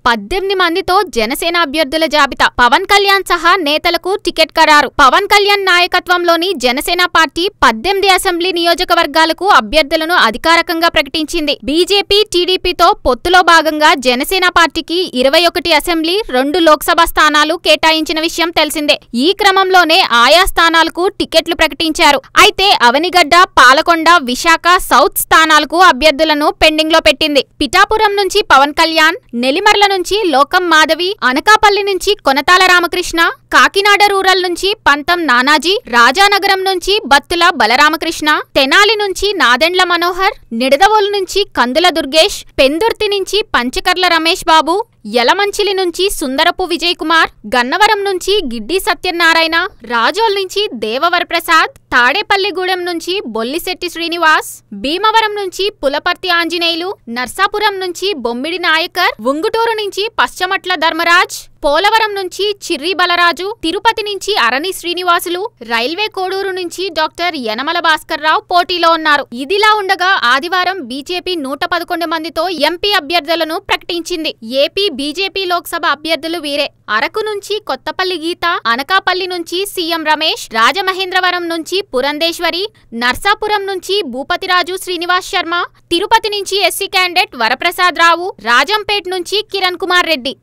18 మందితో జనసేన అభ్యర్థుల జాబితా. పవన్ కళ్యాణ్ సహా నేతలకు టికెట్ ఖరారు. పవన్ కళ్యాణ్ నాయకత్వంలోని జనసేన పార్టీ 18 అసెంబ్లీ నియోజకవర్గాలకు అభ్యర్థులను అధికారికంగా ప్రకటించింది. బీజేపీ, టీడీపీతో పొత్తులో భాగంగా జనసేన పార్టీకి 21 అసెంబ్లీ, 2 లోక్సభ స్థానాలు కేటాయించిన విషయం తెలిసిందే. ఈ క్రమంలోనే ఆయా స్థానాలకు టికెట్లు ప్రకటించారు. అయితే అవనిగడ్డ, పాలకొండ, విశాఖ సౌత్ స్థానాలకు అభ్యర్థులను పెండింగ్ లో పెట్టింది. పిఠాపురం నుంచి పవన్ కళ్యాణ్, నెల్లిమర్ల నుంచి లోకం మాధవి, అనకాపల్లి నుంచి కొనతాల రామకృష్ణ, కాకినాడ రూరల్ నుంచి పంతం నానాజీ, రాజానగరం నుంచి బత్తుల బలరామకృష్ణ, తెనాలి నుంచి నాదెండ్ల మనోహర్, నిడదవోలు నుంచి కందుల దుర్గేష్, పెందుర్తి నుంచి పంచకర్ల రమేష్ బాబు, యలమంచిలి నుంచి సుందరపు విజయ్ కుమార్, గన్నవరం నుంచి గిడ్డి సత్యనారాయణ, రాజోల్ నుంచి దేవవరప్రసాద్, తాడేపల్లిగూడెం నుంచి బొల్లిశెట్టి శ్రీనివాస్, భీమవరం నుంచి పులపర్తి ఆంజనేయులు, నర్సాపురం నుంచి బొమ్మిడి నాయకర్, ఉంగుటూరు నుంచి పశ్చమట్ల ధర్మరాజ్, పోలవరం నుంచి చిర్రి బలరాజు, తిరుపతి నుంచి అరణి శ్రీనివాసులు, రైల్వే కోడూరు నుంచి డాక్టర్ యనమల భాస్కర్రావు పోటీలో ఉన్నారు. ఇదిలా ఉండగా ఆదివారం బీజేపీ 111 మందితో ఎంపీ అభ్యర్థులను ప్రకటించింది. ఏపీ బీజేపీ లోక్సభ అభ్యర్థులు వీరే. అరకు నుంచి కొత్తపల్లి గీత, అనకాపల్లి నుంచి సీఎం రమేష్, రాజమహేంద్రవరం నుంచి పురంధేశ్వరి, నర్సాపురం నుంచి భూపతిరాజు శ్రీనివాస్ శర్మ, తిరుపతి నుంచి ఎస్సీ క్యాండిడేట్ వరప్రసాద్ రావు, రాజంపేట్ నుంచి కిరణ్ కుమార్ రెడ్డి.